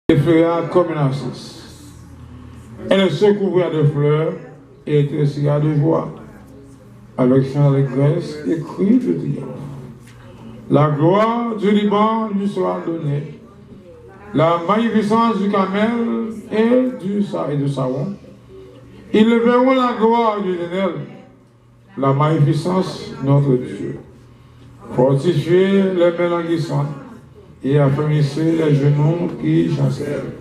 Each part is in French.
effleura comme une narcisse. Elle se couvrit de fleurs et tressailla de joie, avec chant d'allégresse et cri de triomphe. La gloire du Liban lui sera donnée, la magnificence du Carmel et du Saron. Ils verront la gloire du Éternel, la magnificence de notre Dieu. Fortifiez les mains languissantes et affermissez les genoux qui chancellent.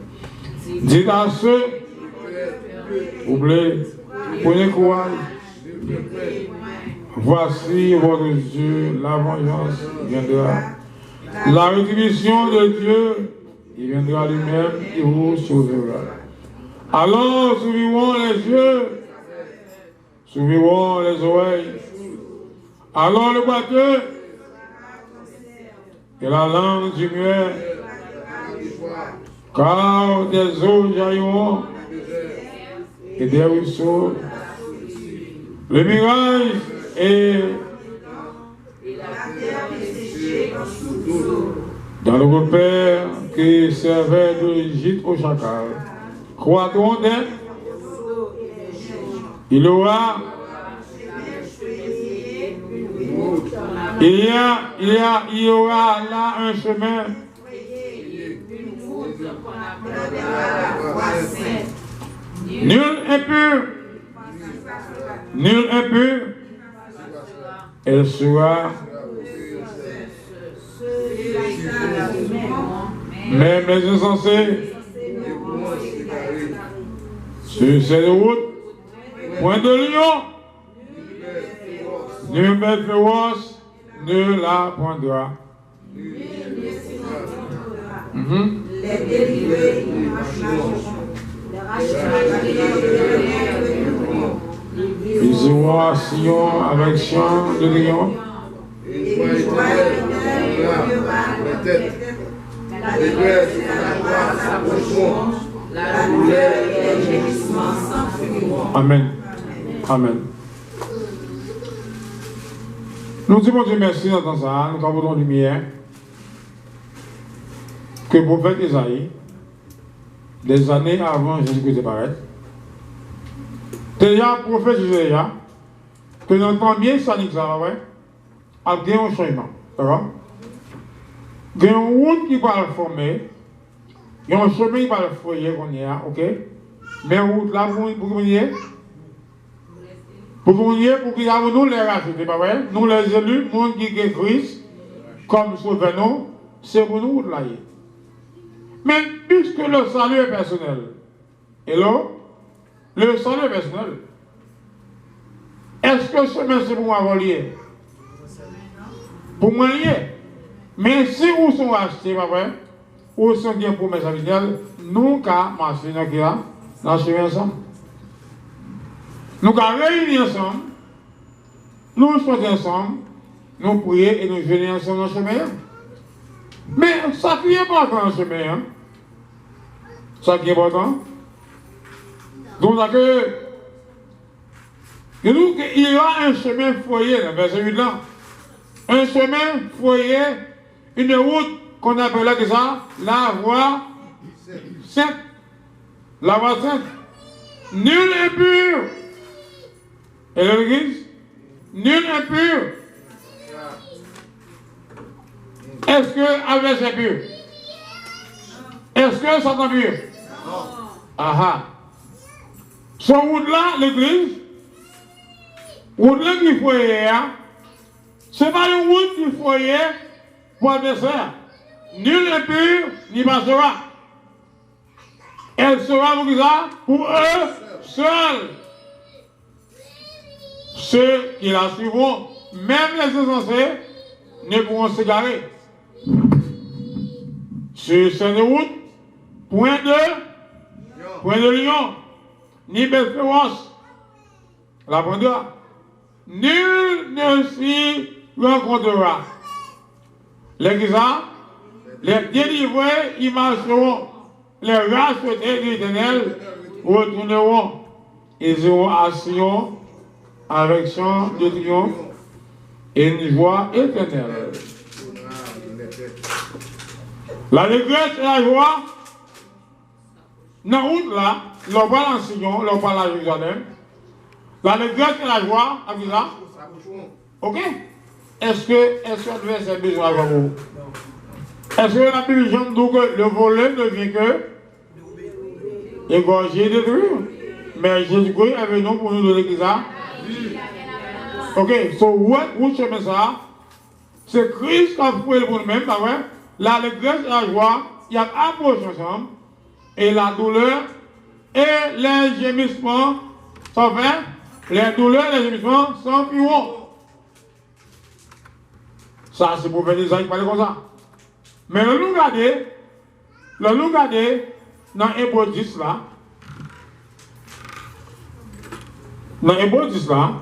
Dites à ceux, oubliez, prenez courage. Voici votre Dieu, la vengeance viendra. La rétribution de Dieu, il viendra lui-même, il vous sauvera. Alors s'ouvriront les yeux, s'ouvriront les oreilles. Alors le boiteux et la langue du muet, car des eaux jailliront et des ruisseaux. Le mirage et dans le repère qui servait de gîte au chacal, croit-on d'être, il y aura là un chemin. Nul impur, elle sera, même les insensés, sur cette route, point de lion, nul bête féroce ne la prendra. Les délivrés, ils iront à Sion avec chant de lion. Amen. Amen. Nous disons Dieu merci dans ça, nous avons une lumière que le prophète Isaïe, des années avant Jésus-Christ paraître, déjà le prophète Jésus, que dans le premier sanique ça va, a gagné un changement. D'accord? Il y a une route qui va le former, il y a un chemin qui va le foyer qu'on y a, ok? Mais la route là, pour qu'on y ait, pour qu'il y ait nous les racheter, pas vrai? Nous les élus, le monde qui est Christ, comme sauveur nous, c'est pour nous là. Mais puisque le salut est personnel, et là, le salut est personnel, est-ce que ce chemin c'est pour moi relier? Pour moi lier. Mais si vous sont achetés, pas vrai? Ou sont bien pour mes amis, nous qu'à marcher dans le chemin ensemble. Nous qu'à réunir ensemble, nous choisir ensemble, nous prier et nous venir ensemble dans le chemin. Mais ça qui est important dans le chemin, ça qui est important. Donc, il y a un chemin foyer dans le verset 8 là. Un chemin foyer, une route qu'on appelle là ça, la voie sainte. La voie sainte. Nul impur. Et l'église, nul impur. Est-ce que avec c'est pur? Est-ce que ça est pur? Ah. Ce route-là, l'église, route-là qui foyer, ce n'est pas une route qui foyer pour le dessert. Nul impur n'y passera. Elle sera pour ça, pour eux seuls. Ceux qui la suivront, même les insensés, ne pourront s'égarer. Sur cette route, point de lion, ni bête féroce, la prendra. Nul ne s'y rencontrera. Les délivrés y marcheront, les rachetés de l'Éternel retourneront. Ils iront à Sion avec chant de triomphe et une joie éternelle. La dégresse et la joie Dans la route là, l'on va dans Sion, l'on va à Jérusalem. L'allégresse et la joie, à vous là. Ok? Est-ce que l'adversaire a besoin de vous? Est-ce que la Bible dit que le voleur ne vient que égorger et détruire? Mais Jésus-Christ est venu pour nous donner ça. Ok, so où chemin ça? C'est Christ qui a fait pour nous-mêmes, pas vrai? L'allégresse et la joie, il y a approché ensemble. Et la douleur et les gémissements sont faits. Les douleurs et les gémissements sont plus hauts. Ça, c'est pour faire des gens qui parlent comme ça. Mais le nous regardez dans Hébreu 10 là. Dans Hébreu 10 là,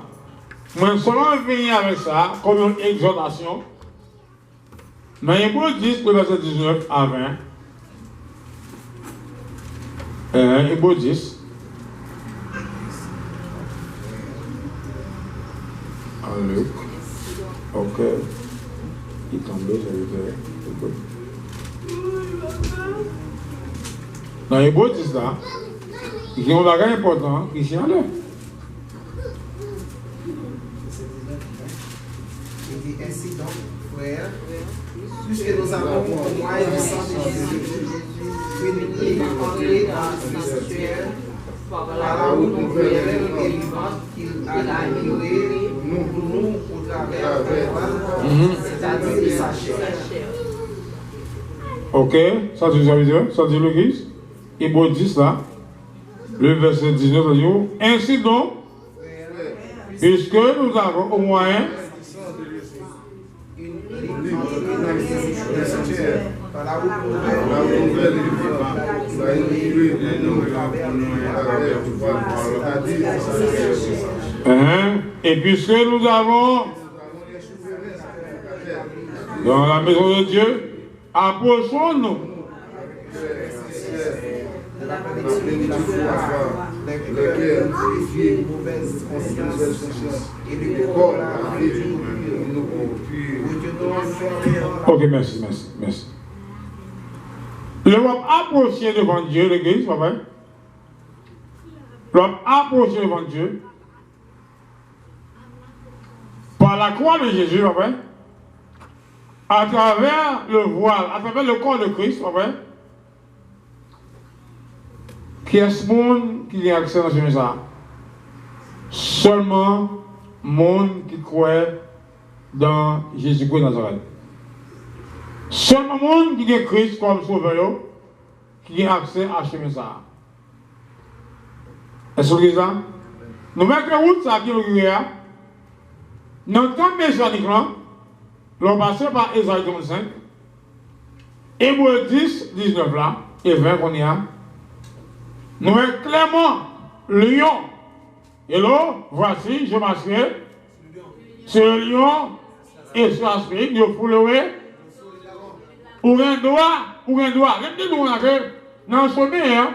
moi seulement venir avec ça comme une exhortation. Dans Hébreu 10, le verset 19 à 20. Hébreu 10. Luc. Ok. Il tombe, ça veut dire. Dans Hébreu 10 là, il y a un bagage important qui est en l'air. Il dit ainsi donc, frère, puisque nous avons au moins le sang de Jésus, venu entrer dans le sanctuaire, par la route nouvelle et vivante qu'il a inaugurée pour nous au travers de c'est-à-dire sa chair. Ok, ça dit l'Église. Hébreu 10 là, le verset 19, ça dit ainsi donc, puisque nous avons au moyen et puisque nous avons dans la maison de Dieu, approchons-nous. Ok, merci. L'Europe approcher devant Dieu, l'Église, pas vrai? L'Europe approcher devant Dieu par la croix de Jésus, pas vrai? À travers le voile, à travers le corps de Christ, pas vrai? Qui est ce monde qui a accès à ce message? Seulement monde qui croit dans Jésus-Christ de Nazareth. Seulement monde qui a Christ comme sauveur qui a accès à ce message. Est-ce que ça? Nous mettons la route, ça qui est le dans le temps messianique, l'on passe par Esaïe 35, Hébreu 10, 19 là, et 20 qu'on y a. Nous mettons clairement lion. Et là, voici, je m'assieds sur le lion et sur l'aspect, je foulerai. Ou un doigt. Regardez-nous dans le sommet, hein.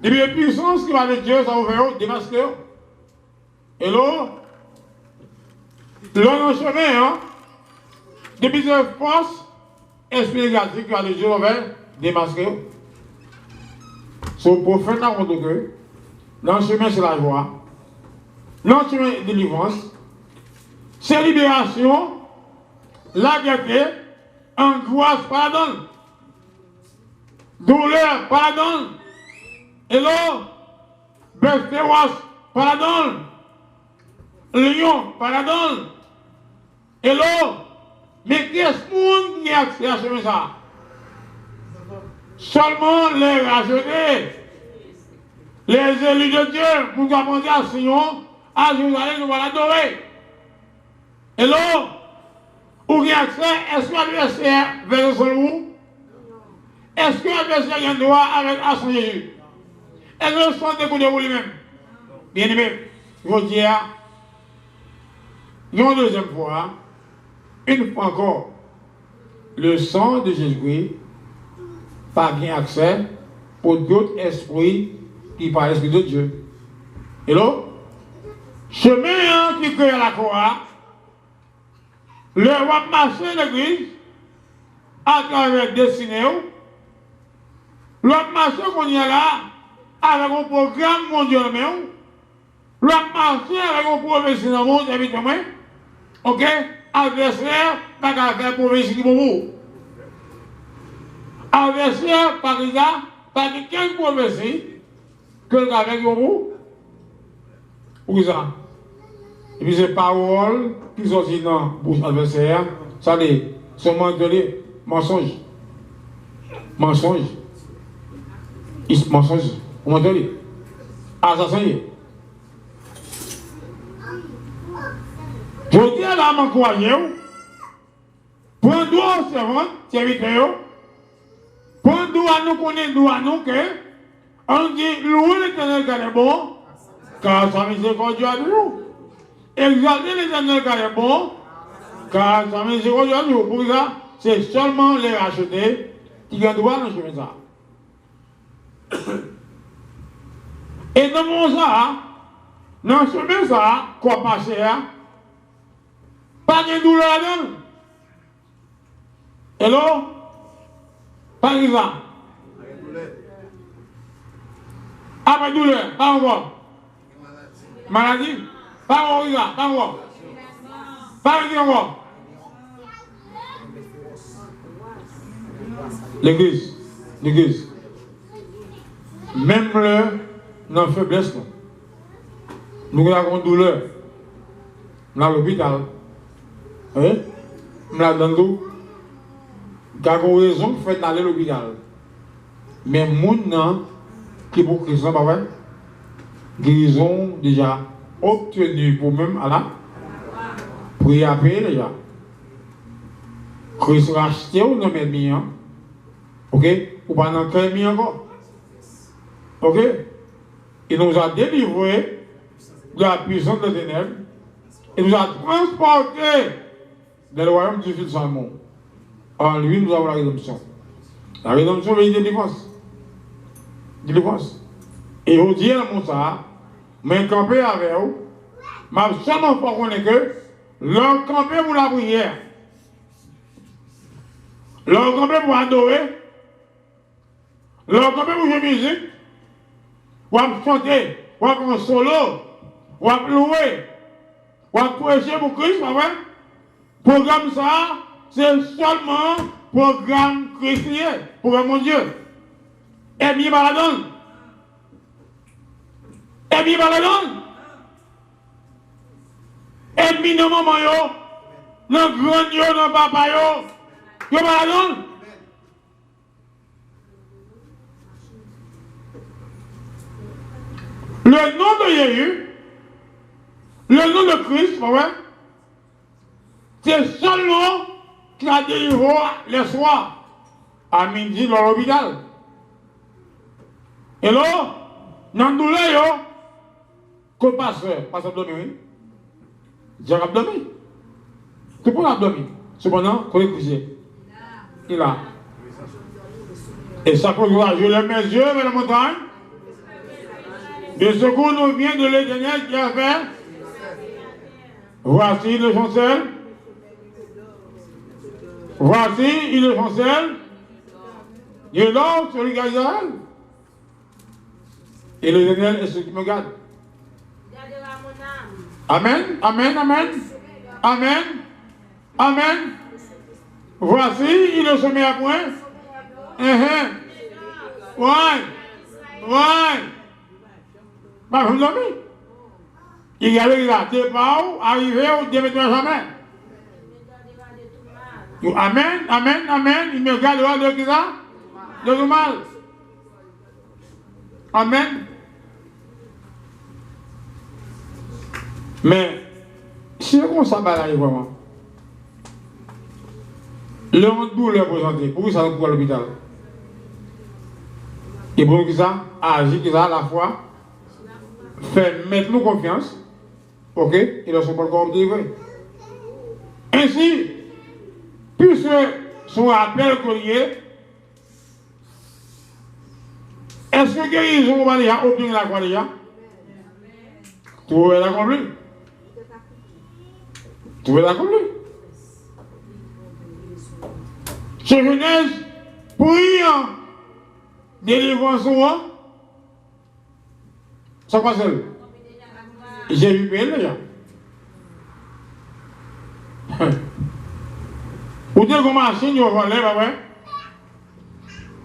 Depuis la puissance qui va avec Dieu, ça va faire démasquer. Et là, dans le chemin, hein. Depuis la force, esprit négatif qui va avec Dieu, ça va faire démasquer. Son prophète a montré que dans le chemin, c'est la joie. Dans le chemin de délivrance, c'est libération, la gaieté, angoisse, pardon. Douleur, pardon. Et là, bœuf féroce, pardon. Lion, pardon. Et là, mais qu'est-ce qui a accès à ce message? Seulement les rachetés, les élus de Dieu, pour nous apprendre à Sion, à Jérusalem, nous allons l'adorer. Et là, où il y a accès, est-ce que l'adversaire vers son loup? Est-ce que l'adversaire a un droit avec à son Jésus? Est-ce que le sang découle pour lui-même? Bien aimé, je dis, une deuxième fois, une fois encore, le sang de Jésus-Christ pas bien accès pour d'autres esprits qui parlent l'esprit de Dieu. Et là, chemin qui crée la croix, le roi marcher l'église à travers destiné L'autre marché qu'on y a là, avec un programme mondial, l'autre marché avec un professeur dans le monde, évidemment, ok, adversaire, pas qu'à faire professeur qui vous. Adversaire, par exemple, pas de quel professeur que le gars avec vous. Pour ça. Et puis ces paroles qui sont aussi dans la bouche adversaire, ça les sont mensonges. Mensonges. Mensonges. Comment dire? Assassin. Je dis à la main croyée, pour nous observant, serviteur, pour nous à nous connaître, que on dit louer l'Éternel car il est bon, car sa miséricorde à nous. Exalter l'Éternel car il est bon, car sa miséricorde à nous. Pour ça, c'est seulement les racheter qui ont droit dans ce chemin ça. Et dans mon ça, dans ce chemin ça, quoi passer, pas de douleur là-dedans. Hello? Pas de ça. Pas de douleur, pas encore. Maladie? Pas encore, pas encore. Pas encore. L'église. Même dans la faiblesse, nous avons une douleur. Dans l'hôpital. Nous avons une raison de faire aller à l'hôpital. Mais les gens qui pour Christ, pas vrai? Ils ont déjà obtenu pour même à la prière déjà. Christ racheté ou non mais ok? Ou pas dans 15 000 encore. Ok? Il nous a délivrés de la puissance de ténèbres. Il nous a transportés dans le royaume du Fils sans monde. En lui, nous avons la rédemption. La rédemption veut dire délivrance. Délivrance. Et vous dites à mon ça, mais camper avec vous, mais seulement pour qu'on ait que, leur camper pour la prière, leur camper pour adorer, leur camper pour jouer musique, ou à chanter, ou à faire un solo, ou à louer, ou à prêcher pour Christ, pas vrai? Programme ça, c'est seulement programme chrétien, programme mon Dieu. Et bien, par la donne. Et bien, par la donne. Et bien, dans le moment, dans le grand Dieu, dans le papa, yo par la donne. Le nom de Jésus, le nom de Christ, pas vrai? C'est seulement qui a délivré les soirs à midi dans l'hôpital. Et là, dans le douleur, que passe abdomen, j'ai abdomen. Tout pour l'abdomen. Cependant, qu'on est couché. Il a. Et ça peut voir, je lève mes yeux vers la montagne. De secours nous vient de l'Éternel qui a fait. Voici le chancel. Voici, il est chancel. Il est là sur le Gaïal. Et l'Éternel est ce qui me garde. Amen, amen, amen. Amen, amen. Voici, il est semé à point. Ouais. Bah, vous l'avez. Il y a là, t'es pas où, arrivé où, Dieu ne jamais. Amen, amen, amen. Il me garde de qui ça? De tout mal. Amen. Mais, si on s'en bat là, vraiment, le douleur présenté, pour ça nous pour l'hôpital. Et pour qui ça, agir qui ça à la fois, faire mettre nous confiance, ok, et ne sont pas encore délivrés. Ainsi, puisque son appel collier, est-ce que guérison va déjà obtenir la croix déjà? Tout est accompli. Tout est accompli. C'est Genèse priant délivrance, c'est quoi ça? J'ai vu bien déjà. Ou t'es comme machine, vous volez, pas vrai?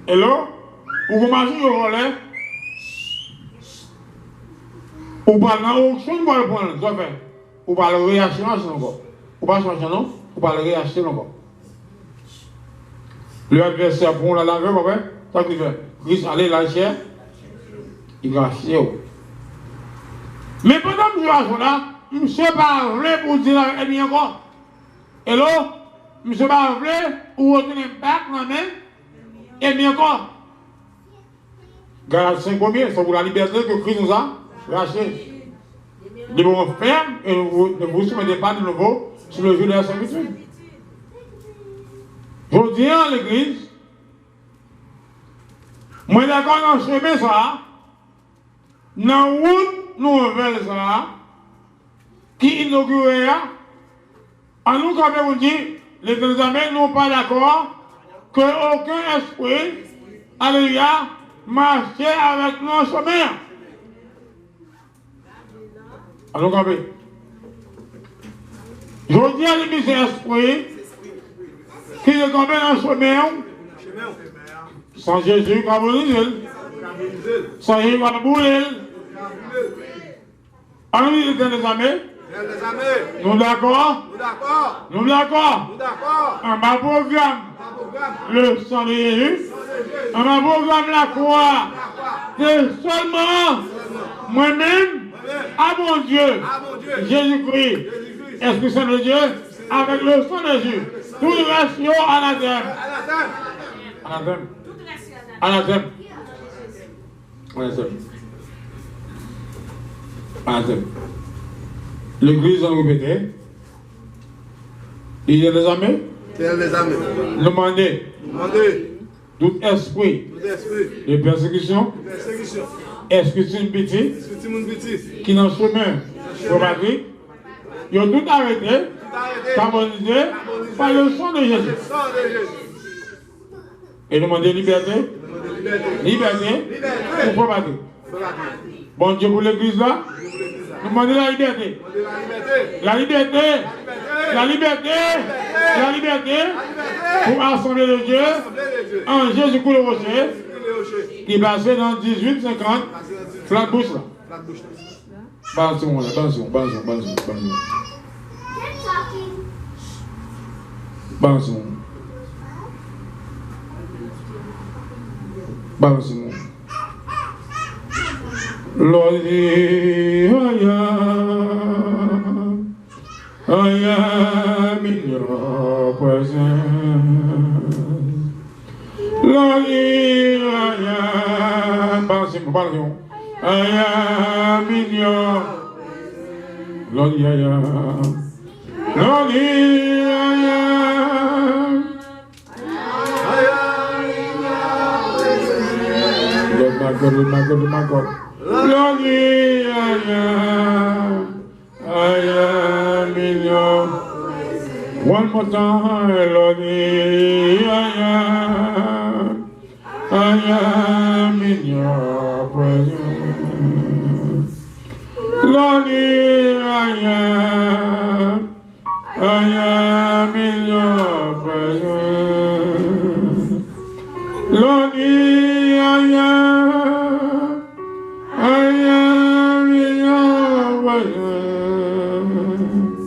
Hello? Ou comme machine, vous volez? Ou pas dans l'auction, vous le prendre, ça fait. Ou pas le réacheter encore. Ou pas changer, non? Ou pas le réacheter encore. Le adversaire pour la laver, pas vrai? Ça qu'il fait. Christ allait la chair, il va acheter. Mais pendant que je suis là, je ne sais pas vrai pour dire la vie encore. Hello? Je ne sais pas vrai ou retenir un bac dans la main. Et bien encore. Galates 5 combien? C'est pour la liberté que Christ nous a racheté. De vous ferme et ne vous soumettez pas de nouveau sur le jour de la servitude. Je dis à l'église, moi d'accord dans ce chemin ça, dans la route nouvelle ça, qui inaugure, en nous quand on dit, les amis n'ont pas d'accord que aucun esprit, alléluia, marche avec nos chemins. Alors, quand je dis à l'église esprit qui est tombé dans le chemin, sans Jésus, sans Jésus, alors, les amis, nous d'accord? Nous d'accord? En ma programme, le sang de Jésus, en ma programme, la croix, c'est seulement moi-même, à mon Dieu, Jésus-Christ, Esprit Saint de Dieu, avec le sang de Jésus. Tout le reste, yo, anathème. Anathème. Anathème. Anathème. Anathème. L'église en répétait. Il y a des amis. Demandez. Tout esprit de persécution. Esprit de petit qui dans le chemin probable. Ils ont tout arrêté. Carbonisé par le sang de Jésus. Et demander liberté. Liberté pour probater. Bon Dieu pour l'église là. Demandez la liberté. La liberté. La liberté. La liberté pour assembler le Dieu en Jésus-Christ le rocher qui passait dans 1850 flat bouche là. Attention là, attention. Lord, I am in your presence. Lord, I am. I am in your. Lord, I am. Lord, I am. My God. Lord, I am in your. One more time, Lord, I am in your presence. Lord, I am in your presence. Lord, I am in your presence.